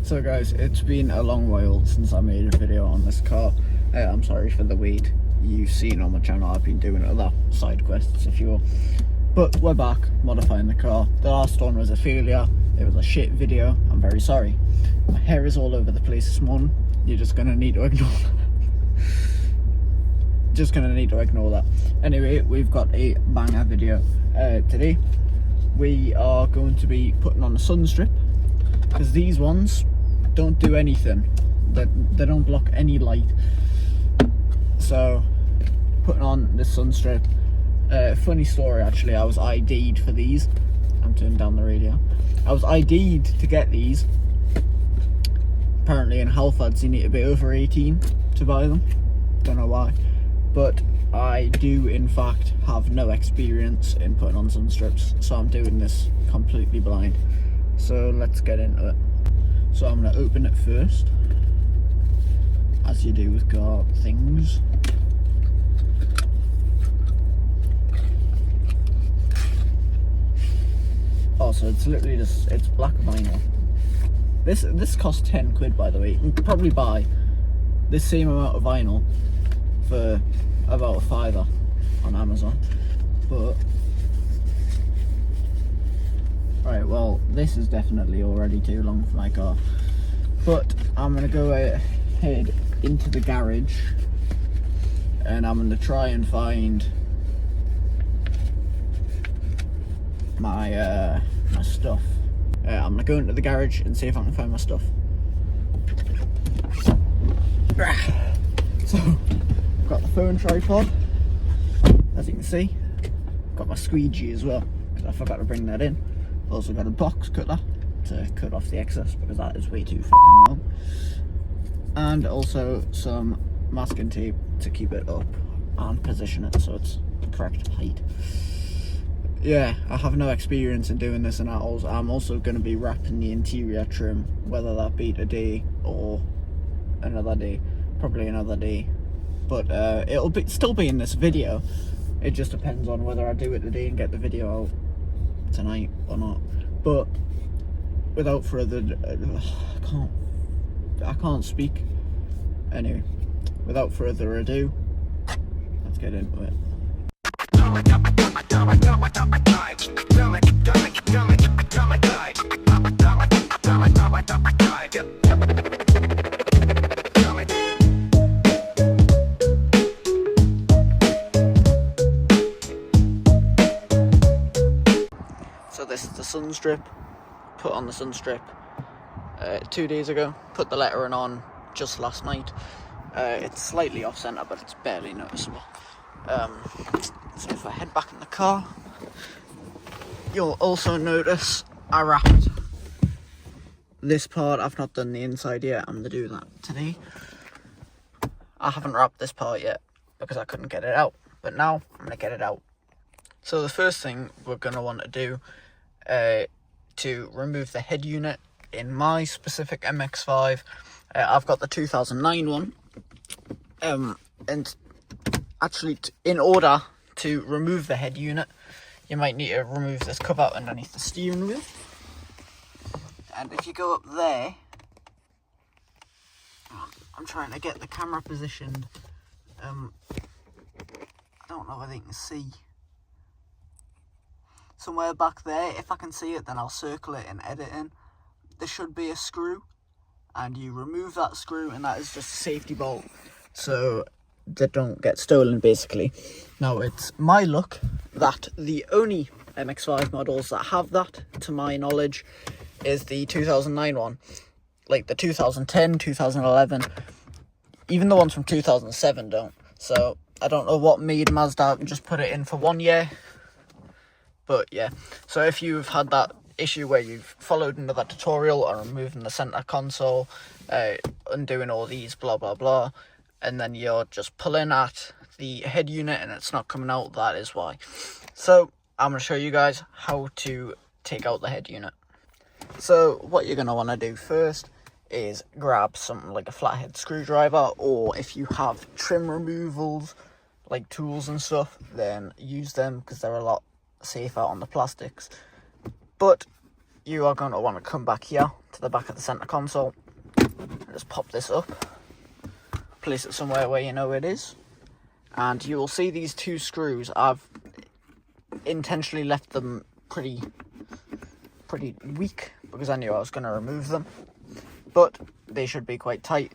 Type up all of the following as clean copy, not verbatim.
So guys, it's been a long while since I made a video on this car. I'm sorry for the wait. You've seen on my channel I've been doing other side quests, if you will. But we're back, modifying the car. The last one was a failure. It was a shit video. I'm very sorry. My hair is all over the place this morning. You're just gonna need to ignore that. Anyway, we've got a banger video today. We are going to be putting on a sun strip, because these ones don't do anything. They don't block any light. So putting on this sun strip. Funny story actually, I was ID'd for these. I'm turning down the radio. I was ID'd to get these. Apparently in Halfords you need to be over 18 to buy them. Don't know why. But I do in fact have no experience in putting on sun strips, so I'm doing this completely blind. So let's get into it. So I'm going to open it first, as you do with car things. Oh, so it's literally just, it's black vinyl. This costs 10 quid, by the way. You can probably buy this same amount of vinyl for about a £5 on Amazon. But right, well, this is definitely already too long for my car. But I'm gonna go ahead into the garage and I'm gonna try and find my my stuff. I'm gonna go into the garage and see if I can find my stuff. So, I've got the phone tripod, as you can see. Got my squeegee as well, because I forgot to bring that in. Also got a box cutter to cut off the excess, because that is way too fucking long. And also some masking tape to keep it up and position it so it's the correct height. Yeah, I have no experience in doing this, and I'm also going to be wrapping the interior trim, whether that be today or another day. Probably another day. But it'll still be in this video. It just depends on whether I do it today and get the video out tonight or not. But without further ado, I can't speak. Anyway, without further ado, let's get into it. So this is the sun strip. Put on the sun strip 2 days ago. Put the lettering on just last night. It's slightly off center, but it's barely noticeable. So if I head back in the car, you'll also notice I wrapped this part. I've not done the inside yet. I'm going to do that today. I haven't wrapped this part yet because I couldn't get it out, but now I'm going to get it out. So the first thing we're going to want to do to remove the head unit in my specific MX5, I've got the 2009 one, and actually in order to remove the head unit, you might need to remove this cover underneath the steering wheel. And if you go up there, I'm trying to get the camera positioned. I don't know whether you can see. Somewhere back there, if I can see it, then I'll circle it in editing. There should be a screw, and you remove that screw, and that is just a safety bolt, so they don't get stolen, basically. Now, it's my luck that the only MX5 models that have that, to my knowledge, is the 2009 one. Like the 2010, 2011, even the ones from 2007 don't. So I don't know what made Mazda just put it in for 1 year. But yeah, so if you've had that issue where you've followed another tutorial on removing the center console, undoing all these blah blah blah, and then you're just pulling at the head unit and it's not coming out, that is why. So I'm going to show you guys how to take out the head unit. So what you're going to want to do first is grab something like a flathead screwdriver, or if you have trim removals like tools and stuff, then use them because they're a lot safer on the plastics. But you are going to want to come back here to the back of the center console and just pop this up, place it somewhere where you know it is, and you will see these two screws. I've intentionally left them pretty weak because I knew I was going to remove them, but they should be quite tight.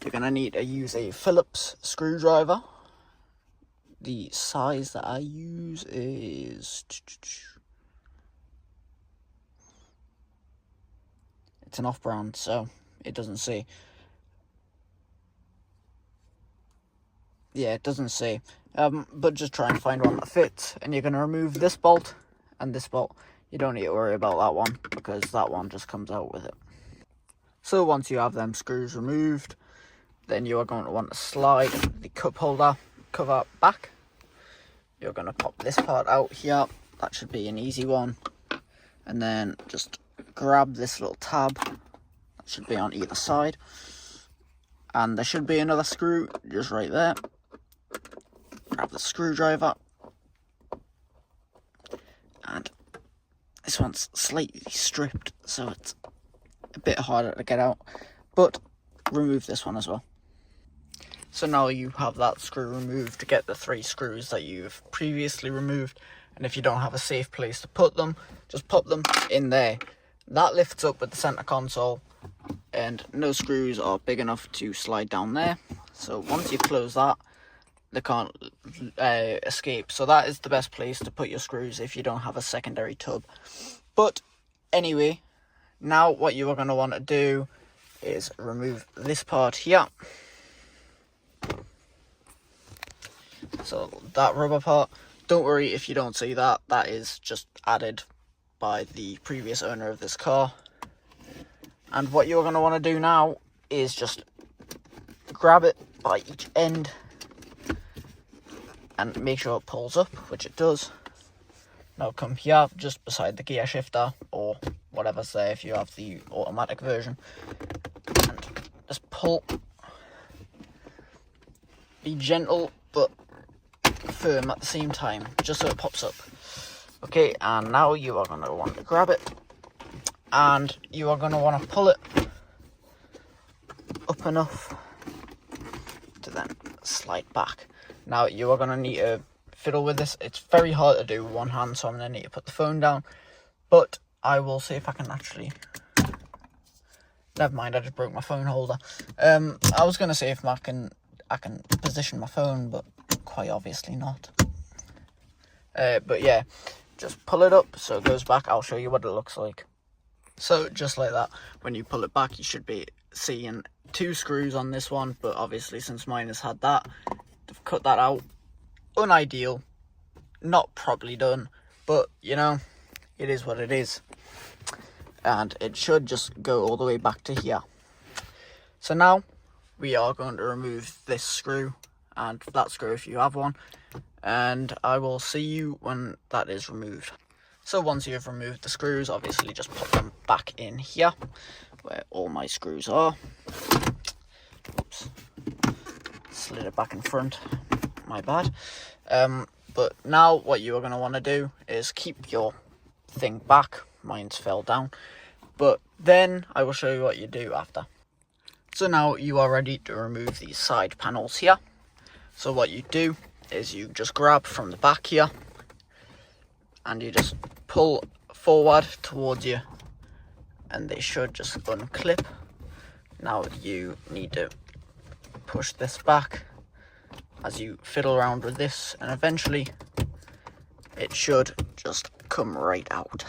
You're going to need to use a Phillips screwdriver. The size that I use is... it's an off-brand, so it doesn't say. Yeah, it doesn't say. But just try and find one that fits. And you're going to remove this bolt and this bolt. You don't need to worry about that one because that one just comes out with it. So once you have them screws removed, then you are going to want to slide the cup holder cover back. You're going to pop this part out here. That should be an easy one. And then just grab this little tab. That should be on either side. And there should be another screw just right there. Grab the screwdriver. And this one's slightly stripped, so it's a bit harder to get out. But remove this one as well. So now you have that screw removed to get the 3 screws that you've previously removed. And if you don't have a safe place to put them, just pop them in there. That lifts up with the center console, and no screws are big enough to slide down there. So once you close that, they can't escape. So that is the best place to put your screws if you don't have a secondary tub. But anyway, now what you are going to want to do is remove this part here. So that rubber part, don't worry if you don't see that. That is just added by the previous owner of this car. And what you're going to want to do now is just grab it by each end and make sure it pulls up, which it does. Now come here just beside the gear shifter or whatever's there if you have the automatic version, and just pull. Be gentle but firm at the same time, just so it pops up. Okay, and now you are going to want to grab it, and you are going to want to pull it up enough to then slide back. Now you are going to need to fiddle with this. It's very hard to do with one hand, so I'm going to need to put the phone down, but I will see if I can actually... Never mind, I just broke my phone holder. I was going to see if I can position my phone, but quite obviously not. But yeah, just pull it up so it goes back. I'll show you what it looks like. So just like that, when you pull it back, you should be seeing 2 screws on this one, but obviously since mine has had that, I've cut that out. Unideal, not properly done, but you know, it is what it is. And it should just go all the way back to here. So now we are going to remove this screw and that screw if you have one, and I will see you when that is removed. So once you have removed the screws, obviously just pop them back in here where all my screws are. Oops, slid it back in front, my bad. But now what you are going to want to do is keep your thing back. Mine's fell down, but then I will show you what you do after. So now you are ready to remove these side panels here. So what you do is you just grab from the back here and you just pull forward towards you and they should just unclip. Now you need to push this back as you fiddle around with this, and eventually it should just come right out.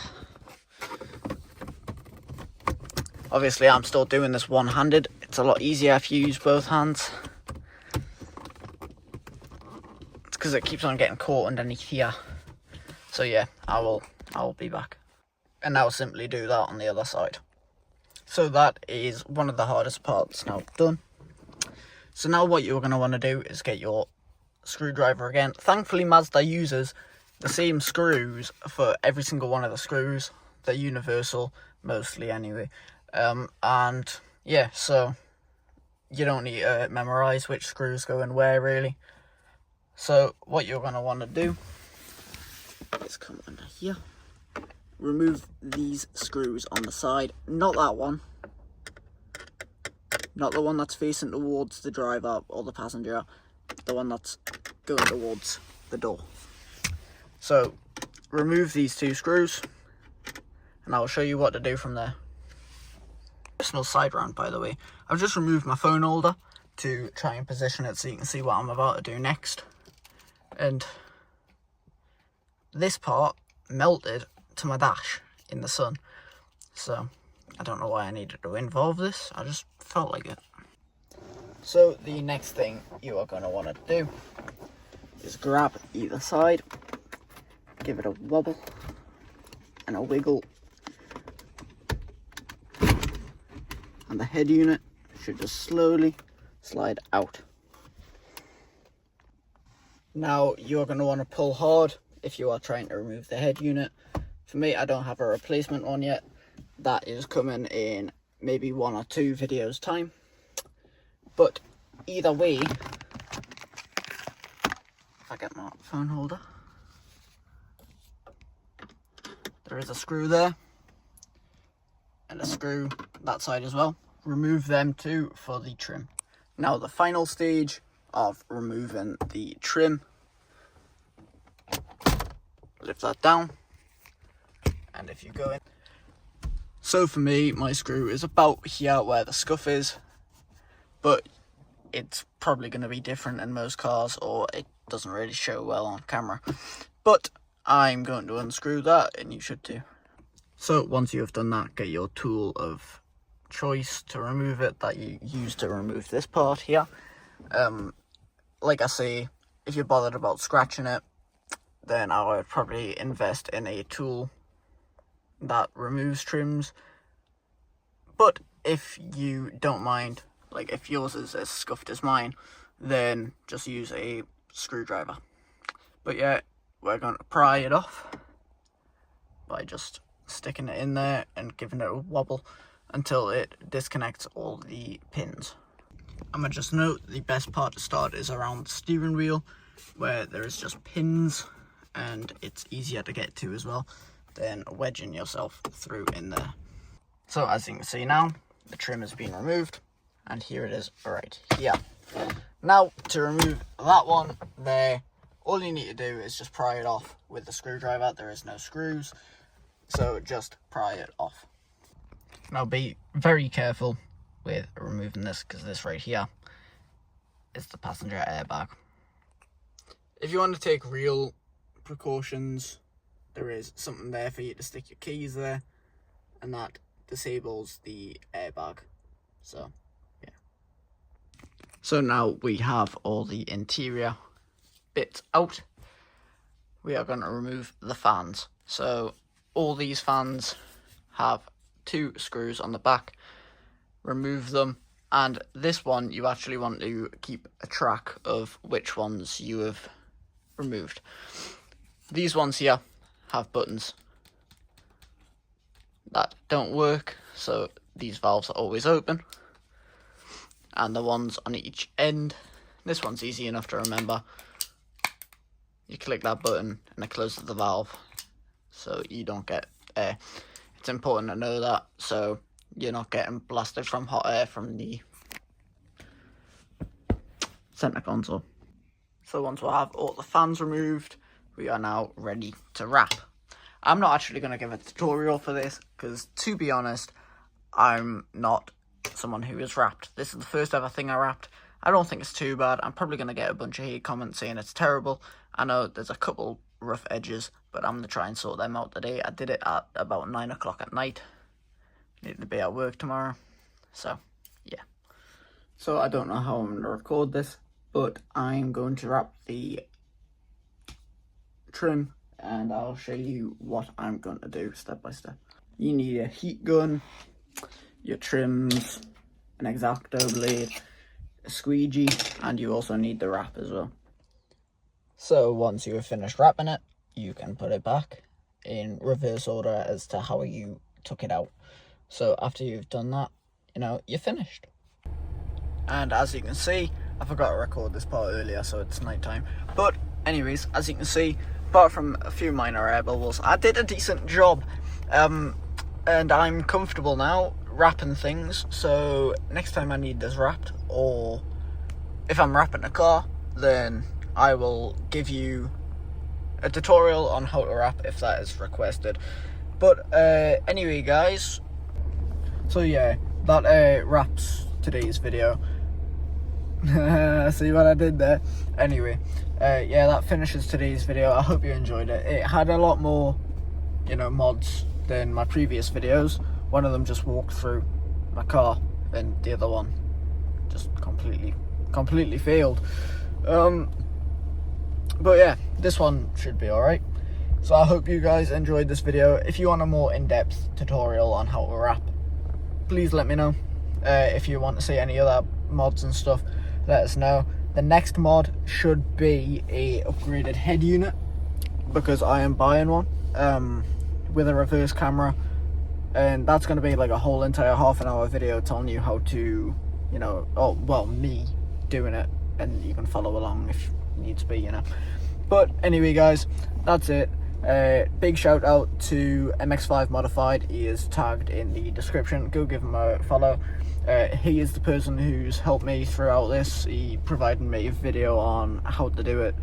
Obviously I'm still doing this one-handed. It's a lot easier if you use both hands. It's because it keeps on getting caught underneath here. So yeah, I will be back. And now simply do that on the other side. So that is one of the hardest parts now done. So now what you're going to want to do is get your screwdriver again. Thankfully Mazda uses the same screws for every single one of the screws. They're universal, mostly anyway. And yeah, so you don't need to memorize which screws go in where really. So what you're going to want to do is come under here remove these screws on the side, not that one, not the one that's facing towards the driver or the passenger, the one that's going towards the door. So remove these two screws and I'll show you what to do from there. Personal side round, by the way, I've just removed my phone holder to try and position it so you can see what I'm about to do next. And this part melted to my dash in the sun, so I don't know why I needed to involve this, I just felt like it. So the next thing you are going to want to do is grab either side, give it a wobble and a wiggle, and the head unit should just slowly slide out. Now you're going to want to pull hard if you are trying to remove the head unit. For me, I don't have a replacement one yet. That is coming in maybe 1 or 2 videos time. But either way, if I get my phone holder, there is a screw there and a screw that side as well. Remove them too for the trim. Now the final stage of removing the trim, lift that down, and if you go in, so for me my screw is about here where the scuff is, but it's probably going to be different in most cars, or it doesn't really show well on camera, but I'm going to unscrew that and you should too. So once you have done that, get your tool of choice to remove it that you use to remove this part here. Like I say, if you're bothered about scratching it, then I would probably invest in a tool that removes trims. But if you don't mind, like if yours is as scuffed as mine, then just use a screwdriver. But yeah, we're going to pry it off by just sticking it in there and giving it a wobble until it disconnects all the pins. I'm going to just note the best part to start is around the steering wheel, where there is just pins and it's easier to get to as well than wedging yourself through in there. So as you can see now, the trim has been removed and here it is right here. Now to remove that one there, all you need to do is just pry it off with the screwdriver. There is no screws, so just pry it off. Now be very careful with removing this, because this right here is the passenger airbag. If you want to take real precautions, there is something there for you to stick your keys there, and that disables the airbag. So yeah. So now we have all the interior bits out. We are going to remove the fans. So all these fans have 2 screws on the back. Remove them, and this one you actually want to keep a track of which ones you have removed. These ones here have buttons that don't work, so these valves are always open, and the ones on each end, this one's easy enough to remember. You click that button and it closes the valve so you don't get air. It's important to know that, so you're not getting blasted from hot air from the center console. So once we have all the fans removed, we are now ready to wrap. I'm not actually going to give a tutorial for this, because to be honest, I'm not someone who has wrapped. This is the first ever thing I wrapped. I don't think it's too bad. I'm probably going to get a bunch of hate comments saying it's terrible. I know there's a couple rough edges, but I'm going to try and sort them out today. I did it at about 9 o'clock at night. Need to be at work tomorrow, so yeah. So I don't know how I'm going to record this, but I'm going to wrap the trim and I'll show you what I'm going to do step by step. You need a heat gun, your trims, an X-Acto blade, a squeegee, and you also need the wrap as well. So once you have finished wrapping it, you can put it back in reverse order as to how you took it out. So after you've done that, you know, you're finished. And as you can see, I forgot to record this part earlier, so it's night time. But anyways, as you can see, apart from a few minor air bubbles, I did a decent job. And I'm comfortable now wrapping things, so next time I need this wrapped, or if I'm wrapping a car, then I will give you a tutorial on how to wrap if that is requested. But anyway guys, so yeah, that wraps today's video. See what I did there? Anyway, yeah, that finishes today's video. I hope you enjoyed it. It had a lot more, you know, mods than my previous videos. One of them just walked through my car, and the other one just completely failed. But yeah, this one should be alright. So I hope you guys enjoyed this video. If you want a more in-depth tutorial on how to wrap, please let me know. If you want to see any other mods and stuff, let us know. The next mod should be a upgraded head unit, because I am buying one with a reverse camera, and that's going to be like a whole entire half-an-hour video telling you how to, you know, oh well, me doing it, and you can follow along if needs be, you know. But anyway guys, that's it. Big shout out to MX5 Modified. He is tagged in the description. Go give him a follow. He is the person who's helped me throughout this. He provided me a video on how to do it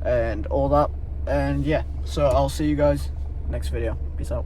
and all that. And yeah, so I'll see you guys next video. Peace out.